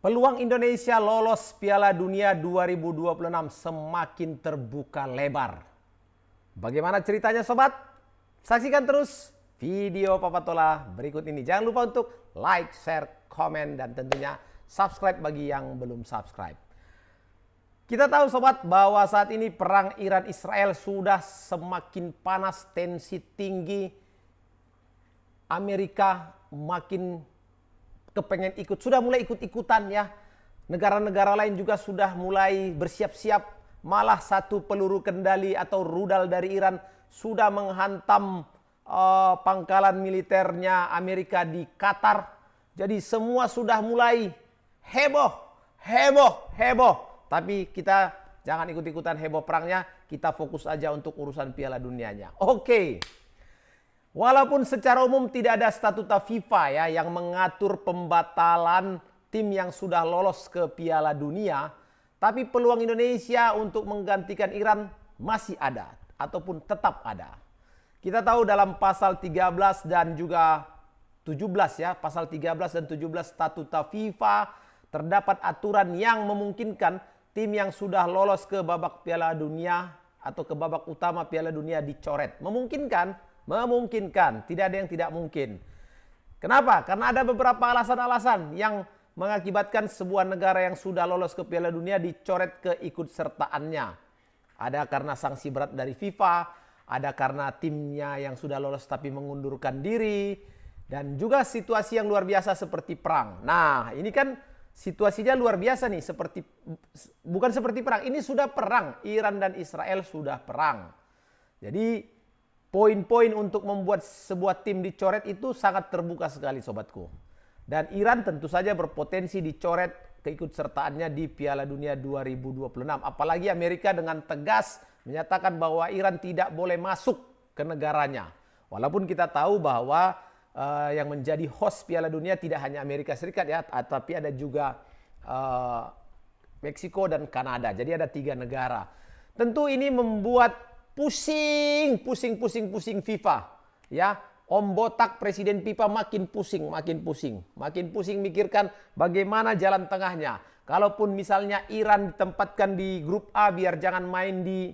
Peluang Indonesia lolos Piala Dunia 2026 semakin terbuka lebar. Bagaimana ceritanya sobat? Saksikan terus video Papa Tola berikut ini. Jangan lupa untuk like, share, komen, dan tentunya subscribe bagi yang belum subscribe. Kita tahu sobat bahwa saat ini perang Iran-Israel sudah semakin panas, tensi tinggi. Amerika makin kepengen ikut, sudah mulai ikut-ikutan ya. Negara-negara lain juga sudah mulai bersiap-siap. Malah satu peluru kendali atau rudal dari Iran sudah menghantam pangkalan militernya Amerika di Qatar. Jadi semua sudah mulai heboh. Tapi kita jangan ikut-ikutan heboh perangnya, kita fokus aja untuk urusan Piala Dunianya. Oke. Walaupun secara umum tidak ada statuta FIFA ya yang mengatur pembatalan tim yang sudah lolos ke Piala Dunia, tapi peluang Indonesia untuk menggantikan Iran masih ada ataupun tetap ada. Kita tahu dalam pasal 13 dan juga 17 ya, pasal 13 dan 17 statuta FIFA terdapat aturan yang memungkinkan tim yang sudah lolos ke babak Piala Dunia atau ke babak utama Piala Dunia dicoret. Memungkinkan, tidak ada yang tidak mungkin. Kenapa? Karena ada beberapa alasan-alasan yang mengakibatkan sebuah negara yang sudah lolos ke Piala Dunia dicoret keikutsertaannya. Ada karena sanksi berat dari FIFA, ada karena timnya yang sudah lolos tapi mengundurkan diri, dan juga situasi yang luar biasa seperti perang. Nah, ini kan situasinya luar biasa nih, bukan seperti perang, ini sudah perang. Iran dan Israel sudah perang. Jadi poin-poin untuk membuat sebuah tim dicoret itu sangat terbuka sekali sobatku. Dan Iran tentu saja berpotensi dicoret keikutsertaannya di Piala Dunia 2026. Apalagi Amerika dengan tegas menyatakan bahwa Iran tidak boleh masuk ke negaranya. Walaupun kita tahu bahwa yang menjadi host Piala Dunia tidak hanya Amerika Serikat ya, tapi ada juga Meksiko dan Kanada. Jadi ada 3 negara. Tentu ini membuat pusing FIFA ya. Om botak presiden FIFA makin pusing mikirkan bagaimana jalan tengahnya. Kalaupun misalnya Iran ditempatkan di grup A biar jangan main di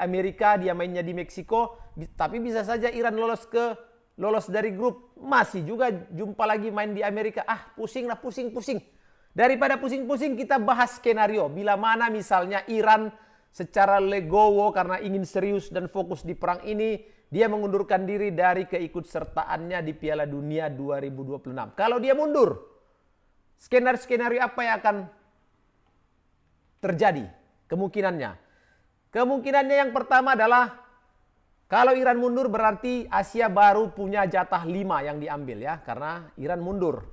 Amerika, dia mainnya di Meksiko, tapi bisa saja Iran lolos dari grup, masih juga jumpa lagi main di Amerika. Pusing. Daripada pusing-pusing, kita bahas skenario bila mana misalnya Iran secara legowo karena ingin serius dan fokus di perang ini, dia mengundurkan diri dari keikutsertaannya di Piala Dunia 2026. Kalau dia mundur, skenario apa yang akan terjadi? Kemungkinannya yang pertama adalah kalau Iran mundur berarti Asia baru punya jatah 5 yang diambil ya, karena Iran mundur.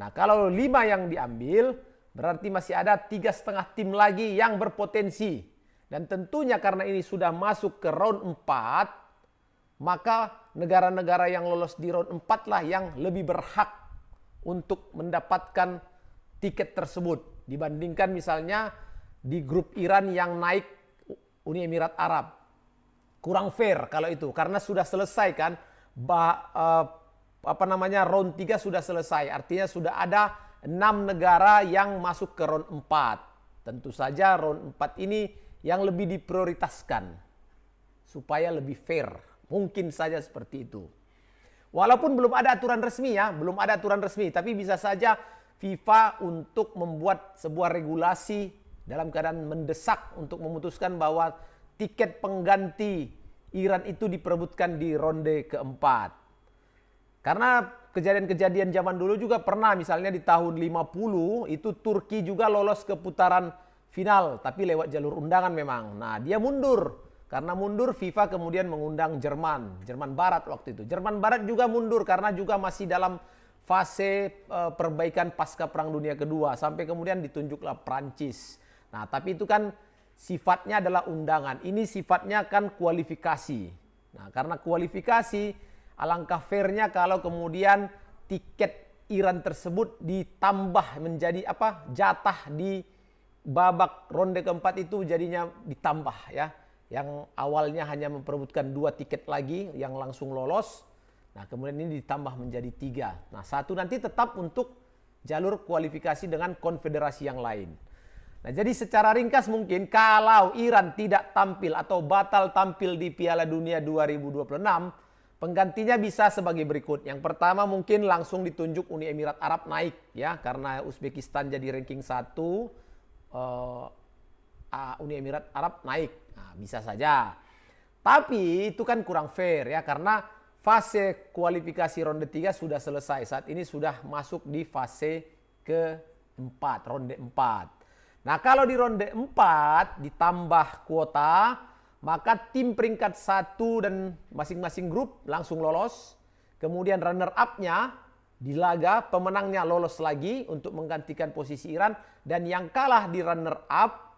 Nah, kalau 5 yang diambil, berarti masih ada 3,5 tim lagi yang berpotensi. Dan tentunya karena ini sudah masuk ke round 4, maka negara-negara yang lolos di round 4 lah yang lebih berhak untuk mendapatkan tiket tersebut. Dibandingkan misalnya di grup Iran yang naik Uni Emirat Arab. Kurang fair kalau itu, karena sudah selesai kan, round 3 sudah selesai. Artinya sudah ada 6 negara yang masuk ke round 4. Tentu saja round 4 ini yang lebih diprioritaskan supaya lebih fair. Mungkin saja seperti itu. Walaupun belum ada aturan resmi ya, tapi bisa saja FIFA untuk membuat sebuah regulasi dalam keadaan mendesak untuk memutuskan bahwa tiket pengganti Iran itu diperebutkan di ronde keempat. Karena kejadian-kejadian zaman dulu juga pernah, misalnya di tahun 50 itu Turki juga lolos ke putaran final tapi lewat jalur undangan memang. Nah, dia mundur. Karena mundur, FIFA kemudian mengundang Jerman Barat waktu itu. Jerman Barat juga mundur karena juga masih dalam fase perbaikan pasca Perang Dunia Kedua. Sampai kemudian ditunjuklah Prancis. Nah, tapi itu kan sifatnya adalah undangan. Ini sifatnya kan kualifikasi. Nah, karena kualifikasi, alangkah fairnya kalau kemudian tiket Iran tersebut ditambah menjadi jatah di babak ronde keempat itu jadinya ditambah ya. Yang awalnya hanya memperebutkan 2 tiket lagi yang langsung lolos. Nah, kemudian ini ditambah menjadi 3. Nah, 1 nanti tetap untuk jalur kualifikasi dengan konfederasi yang lain. Nah, jadi secara ringkas mungkin kalau Iran tidak tampil atau batal tampil di Piala Dunia 2026, penggantinya bisa sebagai berikut. Yang pertama mungkin langsung ditunjuk Uni Emirat Arab naik ya, karena Uzbekistan jadi ranking 1, Uni Emirat Arab naik. Nah, bisa saja. Tapi itu kan kurang fair ya, karena fase kualifikasi ronde 3 sudah selesai. Saat ini sudah masuk di fase keempat, ronde 4. Nah, kalau di ronde 4 ditambah kuota, maka tim peringkat 1 dan masing-masing grup langsung lolos. Kemudian runner up-nya di laga, pemenangnya lolos lagi untuk menggantikan posisi Iran. Dan yang kalah di runner up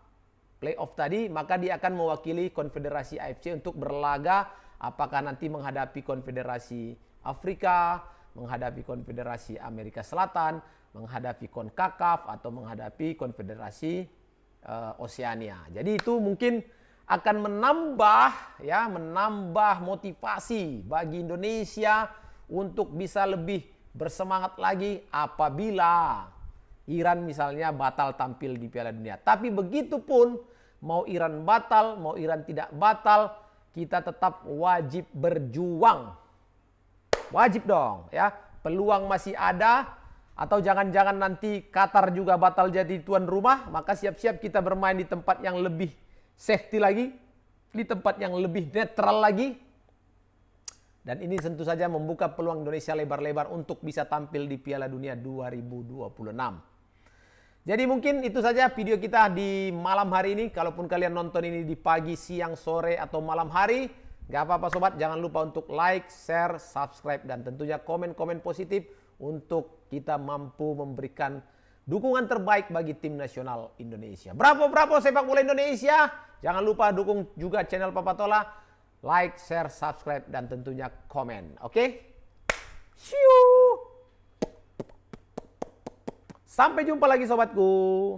playoff tadi, maka dia akan mewakili konfederasi AFC untuk berlaga apakah nanti menghadapi konfederasi Afrika, menghadapi konfederasi Amerika Selatan, menghadapi CONCACAF atau menghadapi konfederasi Oseania. Jadi itu mungkin akan menambah motivasi bagi Indonesia untuk bisa lebih bersemangat lagi apabila Iran misalnya batal tampil di Piala Dunia. Tapi begitu pun mau Iran batal, mau Iran tidak batal, kita tetap wajib berjuang. Wajib dong ya. Peluang masih ada, atau jangan-jangan nanti Qatar juga batal jadi tuan rumah, maka siap-siap kita bermain di tempat yang lebih safety lagi, di tempat yang lebih netral lagi. Dan ini tentu saja membuka peluang Indonesia lebar-lebar untuk bisa tampil di Piala Dunia 2026. Jadi mungkin itu saja video kita di malam hari ini. Kalaupun kalian nonton ini di pagi, siang, sore, atau malam hari, gak apa-apa sobat. Jangan lupa untuk like, share, subscribe, dan tentunya komen-komen positif untuk kita mampu memberikan dukungan terbaik bagi tim nasional Indonesia. Bravo sepak bola Indonesia. Jangan lupa dukung juga channel Papa Tola. Like, share, subscribe, dan tentunya komen. Oke? See you. Sampai jumpa lagi sobatku.